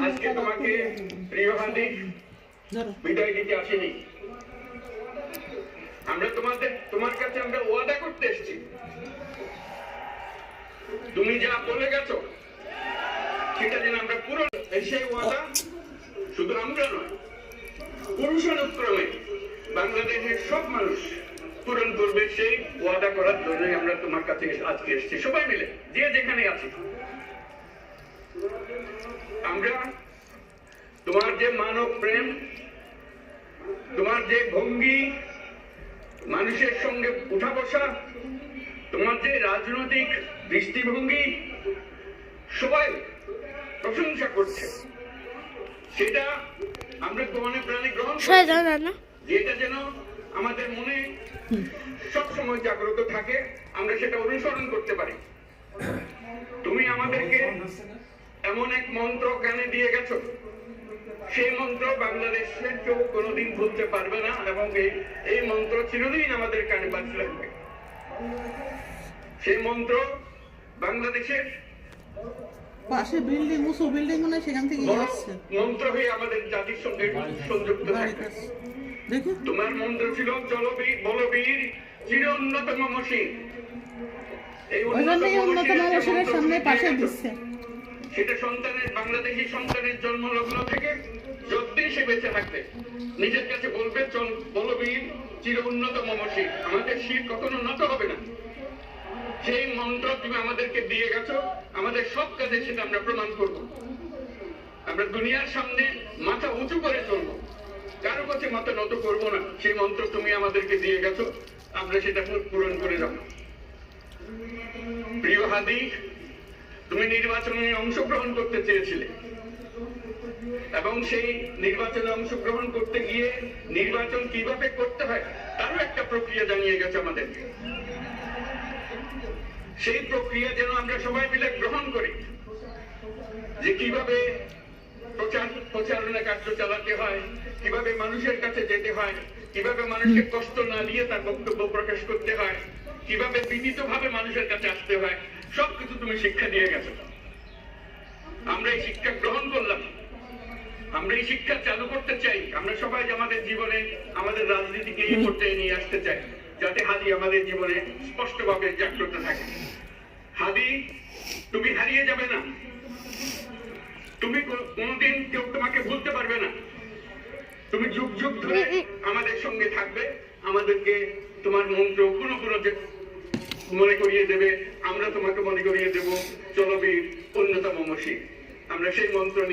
আজকে তোমাকে প্রিয় হাদিক বিদায় দিতে আসেনি। আমরা তোমার কাছে আমরা ওয়াদা করতে এসেছি। তুমি যা বলে গেছো সেটা যেন আমরা পূরণ, সেই ওয়াদা শুধু আমরা নয়, পুরুষানুক্রমে বাংলাদেশের সব মানুষ পূরণ করবে। সেই ওয়াদা করার জন্যই আমরা তোমার কাছে আজকে এসেছি, সবাই মিলে যে যেখানে আছি। আমরা তোমার যে মানব প্রেম, তোমার যে ভঙ্গি, মানুষের সঙ্গে উঠা বসা, তোমার যে রাজনৈতিক দৃষ্টিভঙ্গি, সবাই প্রশংসা করছে। সেটা আমরা মনে প্রাণে গ্রহণ করি, যেটা যেন আমাদের মনে সবসময় জাগ্রত থাকে, আমরা সেটা অনুসরণ করতে পারি। তুমি আমাদেরকে এমন এক মন্ত্র কানে দিয়ে গেছো, সেই মন্ত্র বাংলাদেশের কেউ কোনোদিন ভুলতে পারবে না, এবং এই মন্ত্র চিরদিন আমাদের কানে বাজতে লাগবে। সেই মন্ত্র বাংলাদেশের পাশে বিল্ডিং, উঁচু বিল্ডিং মানে সেখান থেকে আসছে মন্ত্র হয়ে আমাদের জাতির সঙ্গে সংযুক্ত থাকে। তোমার মন্ত্র ছিল চলবীর বলবীর চির উন্নতম মসিন। এই উন্নতম মসিনের সামনে পাশে দিচ্ছে। সেটা সন্তানের, বাংলাদেশি সন্তানের জন্মলগ্ন থেকে যতদিন সে বেঁচে থাকবে নিজের কাছে বলবে চল বলবীর চির উন্নতম মসিন, আমাদের শির কখনো নত হবে না। সেই মন্ত্র তুমি আমাদেরকে দিয়ে গেছো, আমাদের সব কাজে সেটা আমরা প্রমাণ করব। আমরা দুনিয়ার সামনে মাথা উঁচু করে চলবো, কারো কাছে মাথা নত করবো না। সেই মন্ত্র তুমি আমাদেরকে দিয়ে গেছো, আমরা সেটা পূরণ করে যাব। প্রিয় হাদি, তুমি নির্বাচনে অংশগ্রহণ করতে চেয়েছিলে, এবং সেই নির্বাচনে অংশগ্রহণ করতে গিয়ে নির্বাচন কিভাবে করতে হয় তারও একটা প্রক্রিয়া জানিয়ে গেছে আমাদের। সেই প্রক্রিয়া যেন আমরা সবাই মিলে গ্রহণ করি, যে কিভাবে প্রচারণা কার্য চালাতে হয়, কিভাবে মানুষের কাছে যেতে হয়, কিভাবে মানুষকে কষ্ট না দিয়ে তার বক্তব্য প্রকাশ করতে হয়, কিভাবে বিনীতভাবে মানুষের কাছে আসতে হয়, সবকিছু তুমি শিক্ষা দিয়ে গেছো। আমরা এই শিক্ষা গ্রহণ করলাম, আমরা এই শিক্ষা চালু করতে চাই। আমরা সবাই আমাদের জীবনে আমাদের রাজনীতিকে এই পর্যায়ে নিয়ে আসতে চাই, যাতে হাদি আমাদের জীবনে স্পষ্টভাবে জাগ্রত থাকে। হাদি, তুমি হারিয়ে যাবে না, তুমি কোনদিন কেউ তোমাকে ভুলতে পারবে না। তুমি যুগ যুগ ধরে আমাদের সঙ্গে থাকবে, আমাদেরকে তোমার মন্ত্র পুরো মনে করিয়ে দেবে, আমরা তোমাকে মনে করিয়ে দেব চলবীর অন্যতম মসিন। আমরা সেই মন্ত্র